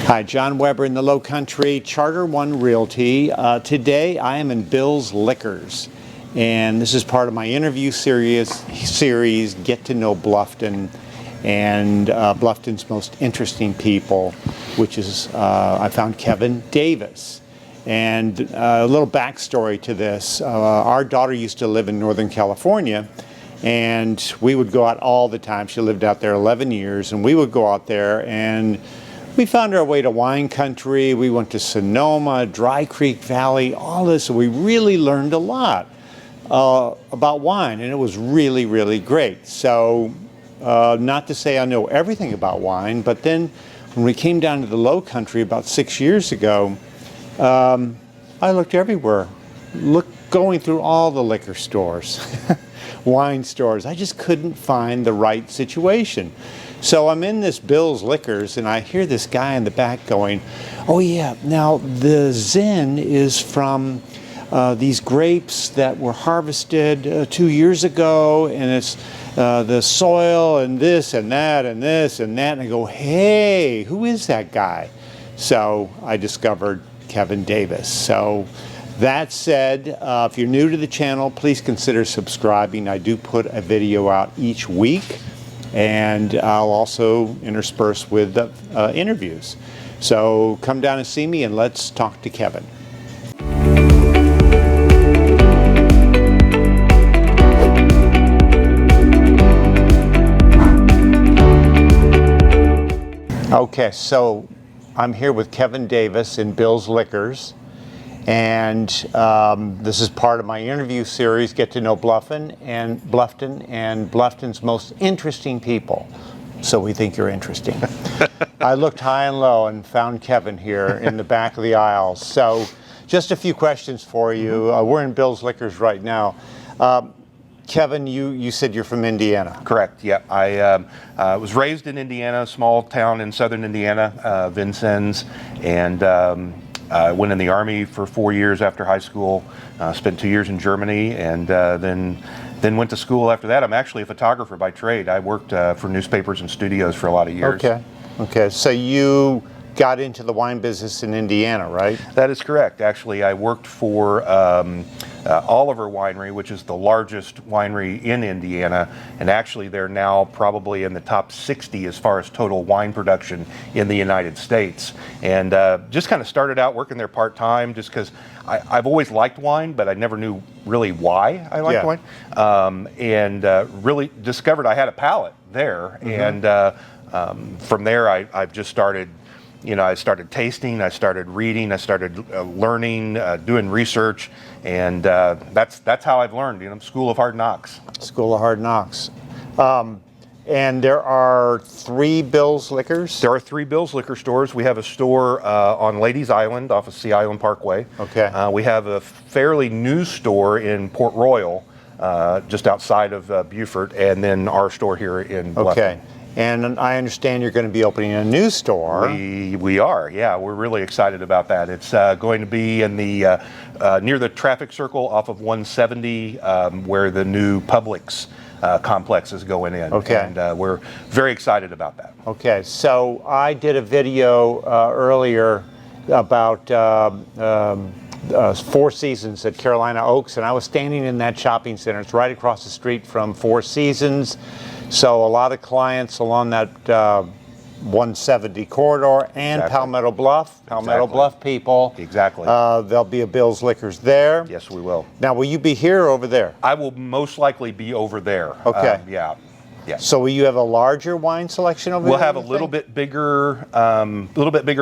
Hi, John Weber in the Lowcountry, Charter One Realty. Today I am in Bill's Liquors, and this is part of my interview series Get to Know Bluffton, and Bluffton's most interesting people, which is I found Kevin Davis. And a little backstory to this. Our daughter used to live in Northern California, and we would go out all the time. She lived out there 11 years, and we would go out there and we found our way to wine country. We went to Sonoma, Dry Creek Valley, all this. So we really learned a lot about wine, and it was really, really great. So not to say I know everything about wine, but then when we came down to the Lowcountry about 6 years ago, I looked everywhere, going through all the liquor stores, wine stores. I just couldn't find the right situation. So I'm in this Bill's Liquors, and I hear this guy in the back going, "Oh yeah, now the Zin is from these grapes that were harvested 2 years ago, and it's the soil and this and that and this and that." And I go, "Hey, who is that guy?" So I discovered Kevin Davis. So that said, if you're new to the channel, please consider subscribing. I do put a video out each week, and I'll also intersperse with interviews. So come down and see me, and let's talk to Kevin. Okay, so I'm here with Kevin Davis in Bill's Liquors, and this is part of my interview series, Get to Know Bluffton and Bluffton's most interesting people. So we think you're interesting. I looked high and low and found Kevin here in the back of the aisle. So just a few questions for you. We're in Bill's Liquors right now. Kevin, you said you're from Indiana. Correct, yeah. I was raised in Indiana, a small town in southern Indiana, Vincennes, and I went in the Army for 4 years after high school, spent 2 years in Germany, and then went to school after that. I'm actually a photographer by trade. I worked for newspapers and studios for a lot of years. Okay. So you got into the wine business in Indiana, right? That is correct. Actually, I worked for Oliver Winery, which is the largest winery in Indiana, and actually they're now probably in the top 60 as far as total wine production in the United States. And just kind of started out working there part-time just because I've always liked wine, but I never knew really why I liked wine. And really discovered I had a palate there. And from there, I've just started, I started tasting, I started reading, I started learning, doing research, and that's how I've learned. School of Hard Knocks. School of Hard Knocks. And there are 3 Bill's Liquors? There are 3 Bill's Liquor stores. We have a store on Ladies Island off of Sea Island Parkway. Okay. We have a fairly new store in Port Royal, just outside of Beaufort, and then our store here in Bluffton. Okay. And I understand you're going to be opening a new store. We are, yeah. We're really excited about that. It's going to be in the near the traffic circle off of 170, where the new Publix complex is going in. Okay. And we're very excited about that. Okay. So I did a video earlier about Four Seasons at Carolina Oaks, and I was standing in that shopping center. It's right across the street from Four Seasons. So a lot of clients along that 170 corridor and Palmetto Bluff, Bluff people. Exactly. There'll be a Bill's Liquors there. Yes, we will. Now, will you be here or over there? I will most likely be over there. Okay. Yeah. So will you have a larger wine selection over there? We'll have a little bit bigger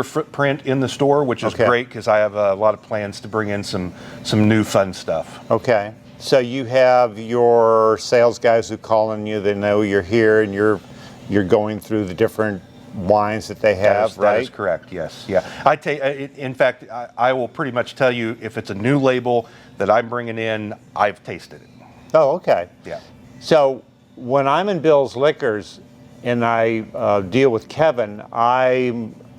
footprint in the store, which is great because I have a lot of plans to bring in some new fun stuff. Okay. So you have your sales guys who call on you. They know you're here, and you're going through the different wines that they have, right? That is correct. Yes. Yeah. In fact, I will pretty much tell you if it's a new label that I'm bringing in, I've tasted it. Oh, okay. Yeah. So when I'm in Bill's Liquors and I deal with Kevin,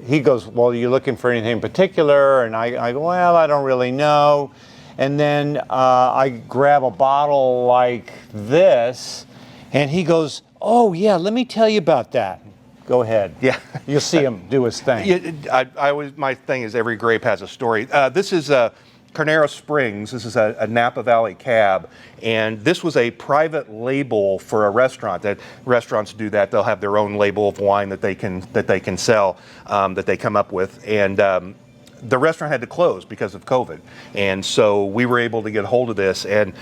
he goes, "Well, are you looking for anything in particular?" And I go, "Well, I don't really know." And then I grab a bottle like this, and he goes, "Oh yeah, let me tell you about that." Go ahead. Yeah. You'll see him do his thing. Yeah, I always, my thing is every grape has a story. This is Carnero Springs. This is a Napa Valley cab, and this was a private label for a restaurant. That restaurants do that. They'll have their own label of wine that they can sell, that they come up with, and the restaurant had to close because of COVID, and so we were able to get a hold of this. And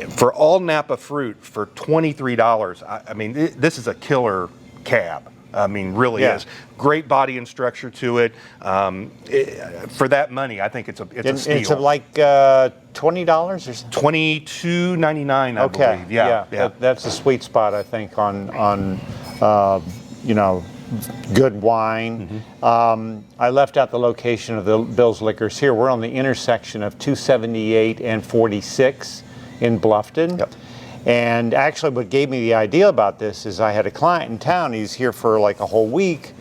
for all Napa fruit for $23, I mean, this is a killer cab. I mean, really is. Great body and structure to it. For that money, I think it's a steal. It's like $20 or something? $22.99, I believe. Yeah. That's a sweet spot, I think, on you know, good wine. I left out the location of the Bill's Liquors here. We're on the intersection of 278 and 46 in Bluffton. Yep. And actually what gave me the idea about this is I had a client in town. He's here for like a whole week.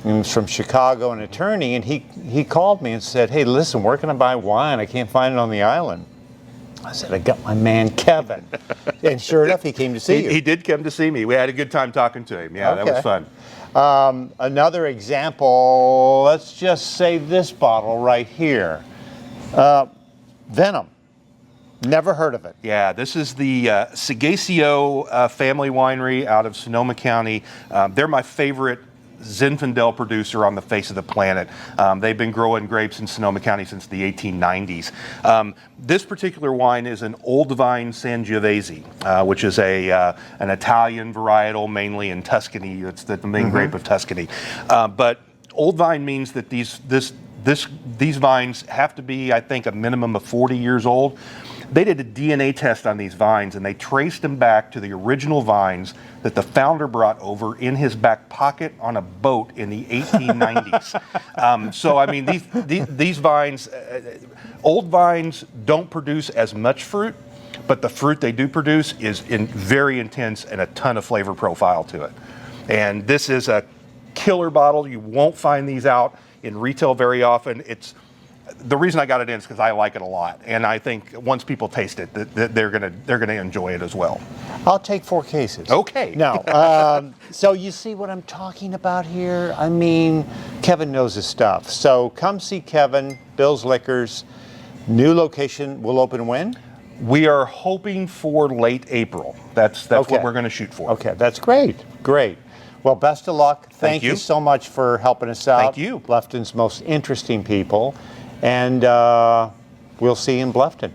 He was from Chicago, an attorney, and he called me and said, hey, listen, where can I buy wine? I can't find it on the island. I said, I got my man Kevin. And sure enough, he came to see you. He did come to see me. We had a good time talking to him. Yeah, Okay. that was fun. Another example, let's just say this bottle right here. Venom. Never heard of it. Yeah, this is the Sagacio family winery out of Sonoma County. They're my favorite Zinfandel producer on the face of the planet. They've been growing grapes in Sonoma County since the 1890s. This particular wine is an Old Vine Sangiovese, which is an Italian varietal, mainly in Tuscany. It's the main grape of Tuscany. But Old Vine means that these vines have to be, I think, a minimum of 40 years old. They did a DNA test on these vines, and they traced them back to the original vines that the founder brought over in his back pocket on a boat in the 1890s. So, I mean, these vines, old vines don't produce as much fruit, but the fruit they do produce is very intense and a ton of flavor profile to it. And this is a killer bottle. You won't find these out in retail very often. The reason I got it in is because I like it a lot, and I think once people taste it, that they're gonna enjoy it as well. I'll take 4 cases. Okay. No. So you see what I'm talking about here? I mean, Kevin knows his stuff. So come see Kevin, Bill's Liquors. New location will open when? We are hoping for late April. That's Okay. what we're going to shoot for. Okay, that's great. Great. Well, best of luck. Thank you so much for helping us out. Thank you. Bluffton's most interesting people. And we'll see you in Bluffton.